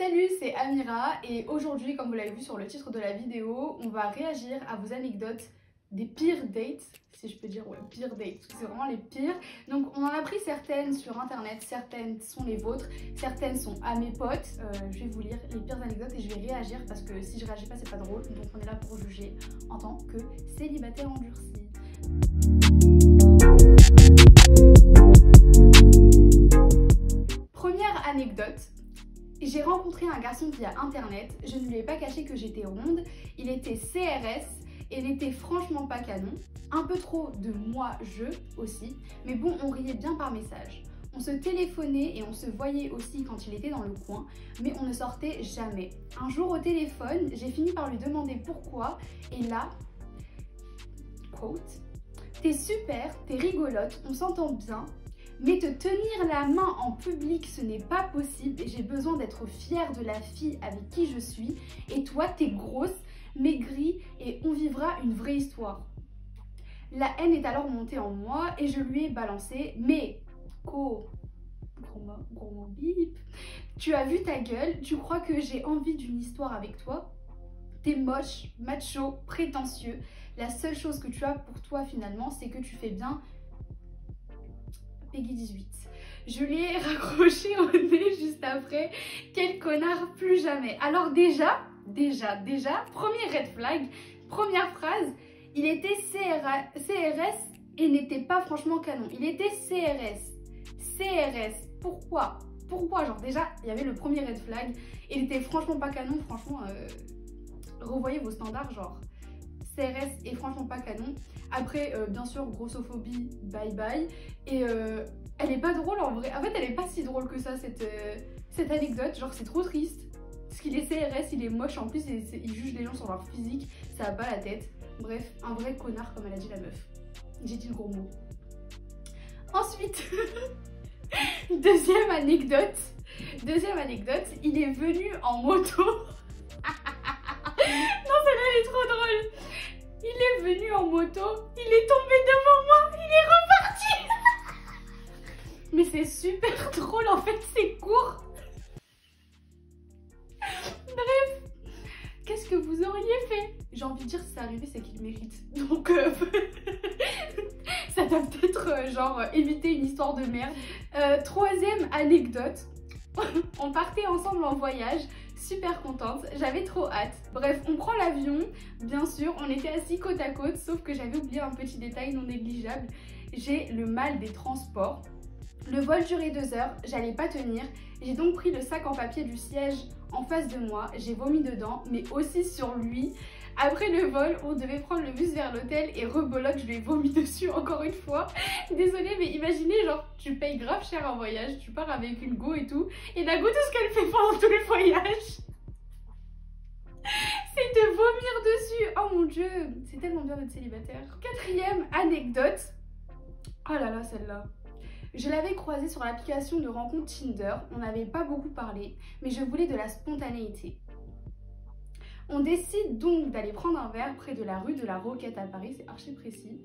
Salut, c'est Amira et aujourd'hui, comme vous l'avez vu sur le titre de la vidéo, on va réagir à vos anecdotes des pires dates, si je peux dire, ouais, pires dates, parce que c'est vraiment les pires. Donc on en a pris certaines sur internet, certaines sont les vôtres, certaines sont à mes potes. Je vais vous lire les pires anecdotes et je vais réagir parce que si je réagis pas c'est pas drôle, donc on est là pour juger en tant que célibataire endurci. Première anecdote. J'ai rencontré un garçon via internet, je ne lui ai pas caché que j'étais ronde, il était CRS et n'était franchement pas canon, un peu trop de moi-je aussi, mais bon on riait bien par message. On se téléphonait et on se voyait aussi quand il était dans le coin, mais on ne sortait jamais. Un jour au téléphone, j'ai fini par lui demander pourquoi et là, quote, « T'es super, t'es rigolote, on s'entend bien. Mais te tenir la main en public, ce n'est pas possible et j'ai besoin d'être fière de la fille avec qui je suis. Et toi, t'es grosse, maigrie et on vivra une vraie histoire. » La haine est alors montée en moi et je lui ai balancé « Mais, gros mot bip, tu as vu ta gueule, tu crois que j'ai envie d'une histoire avec toi? T'es moche, macho, prétentieux. La seule chose que tu as pour toi finalement, c'est que tu fais bien Peggy 18. » Je lui ai raccroché au nez juste après. Quel connard, plus jamais. Alors déjà, premier red flag, première phrase, il était CRS et n'était pas franchement canon. Il était CRS. Pourquoi? Genre déjà, il y avait le premier red flag. Il était franchement pas canon, franchement, revoyez vos standards, genre. CRS est franchement pas canon. Après, bien sûr, grossophobie, bye bye. Et elle est pas drôle en vrai. En fait, elle est pas si drôle que ça, cette anecdote. Genre, c'est trop triste. Parce qu'il est CRS, il est moche. En plus, il juge les gens sur leur physique. Ça a pas la tête. Bref, un vrai connard, comme elle a dit la meuf. J'ai dit le gros mot. Ensuite, deuxième anecdote, il est venu en moto. Non, celle-là, elle est trop drôle. Il est venu en moto, il est tombé devant moi, il est reparti. Mais c'est super drôle, en fait, c'est court. Bref, qu'est-ce que vous auriez fait? J'ai envie de dire, si c'est arrivé, c'est qu'il mérite. Donc, ça doit peut-être, genre, éviter une histoire de merde. Troisième anecdote. On partait ensemble en voyage, super contente, j'avais trop hâte. Bref, on prend l'avion, bien sûr, on était assis côte à côte, sauf que j'avais oublié un petit détail non négligeable. J'ai le mal des transports. Le vol durait 2 heures, j'allais pas tenir. J'ai donc pris le sac en papier du siège en face de moi, j'ai vomi dedans, mais aussi sur lui. Après le vol, on devait prendre le bus vers l'hôtel et rebolote, je lui ai vomi dessus encore une fois. Désolée, mais imaginez, genre, tu payes grave cher un voyage, tu pars avec une go et tout, et la go, tout ce qu'elle fait pendant tout le voyage, c'est de vomir dessus. Oh mon dieu, c'est tellement bien d'être célibataire. Quatrième anecdote. Oh là là, celle-là. Je l'avais croisé sur l'application de rencontre Tinder, on n'avait pas beaucoup parlé, mais je voulais de la spontanéité. On décide donc d'aller prendre un verre près de la rue de la Roquette à Paris, c'est archi précis.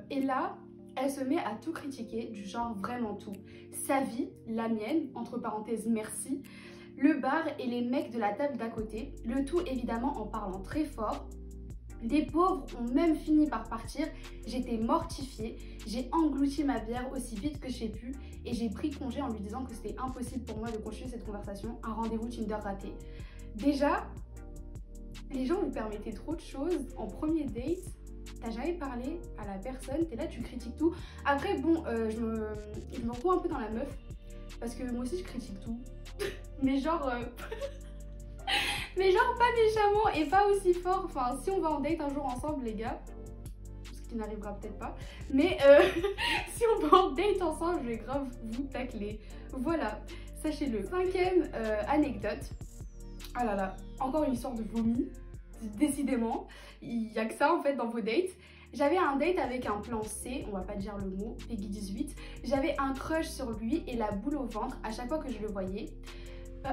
Et là, elle se met à tout critiquer, du genre vraiment tout. Sa vie, la mienne, entre parenthèses merci, le bar et les mecs de la table d'à côté, le tout évidemment en parlant très fort. Les pauvres ont même fini par partir, j'étais mortifiée, j'ai englouti ma bière aussi vite que j'ai pu et j'ai pris congé en lui disant que c'était impossible pour moi de continuer cette conversation, un rendez-vous Tinder raté. Déjà, les gens vous permettaient trop de choses en premier date, t'as jamais parlé à la personne, t'es là, tu critiques tout. Après bon, je me retrouve un peu dans la meuf, parce que moi aussi je critique tout, mais genre... mais genre pas méchamment et pas aussi fort. Enfin, si on va en date un jour ensemble les gars, ce qui n'arrivera peut-être pas, mais si on va en date ensemble, je vais grave vous tacler. Voilà, sachez-le. Cinquième anecdote. Ah là là, encore une histoire de vomi. Décidément, il n'y a que ça en fait dans vos dates. J'avais un date avec un plan C, on va pas dire le mot, Peggy 18. J'avais un crush sur lui et la boule au ventre à chaque fois que je le voyais.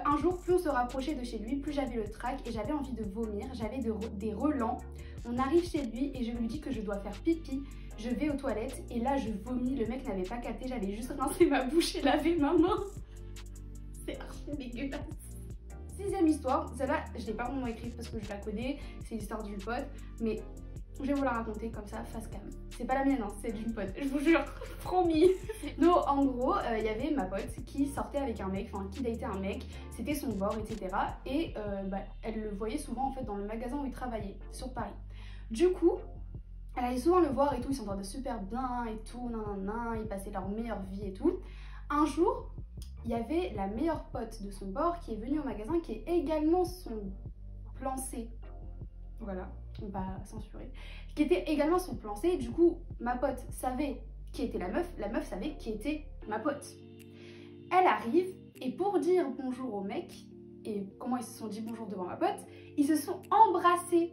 Un jour, plus on se rapprochait de chez lui, plus j'avais le trac et j'avais envie de vomir, j'avais des relents. On arrive chez lui et je lui dis que je dois faire pipi. Je vais aux toilettes et là je vomis, le mec n'avait pas capté, j'avais juste rincé ma bouche et lavé ma main. C'est archi dégueulasse. 6e histoire, celle-là je l'ai pas vraiment écrite parce que je la connais, c'est l'histoire d'une pote, mais je vais vous la raconter comme ça, face cam. C'est pas la mienne, hein, c'est d'une pote, je vous jure, promis. Donc en gros, il y avait ma pote qui sortait avec un mec, enfin qui datait un mec, c'était son bord, etc. Et elle le voyait souvent en fait dans le magasin où il travaillait, sur Paris. Du coup, elle allait souvent le voir et tout, ils s'entendaient super bien et tout, nanana, ils passaient leur meilleure vie et tout. Un jour, il y avait la meilleure pote de son bord qui est venue au magasin, qui est également son plan C. Voilà, on va censurer. Qui était également son plan C. Du coup, ma pote savait qui était la meuf savait qui était ma pote. Elle arrive et pour dire bonjour au mec, et comment ils se sont dit bonjour devant ma pote, ils se sont embrassés.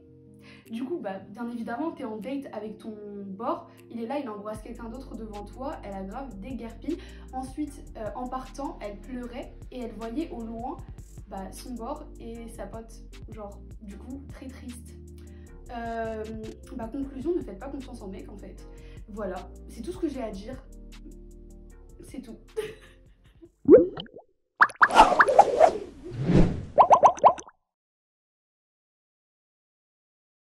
Du coup, bah, bien évidemment, t'es en date avec ton bord, il est là, il embrasse quelqu'un d'autre devant toi, elle a grave déguerpi. Ensuite, en partant, elle pleurait et elle voyait au loin bah, son bord et sa pote, genre, du coup, très triste. Bah, conclusion, ne faites pas confiance en mec en fait. Voilà, c'est tout ce que j'ai à dire. C'est tout.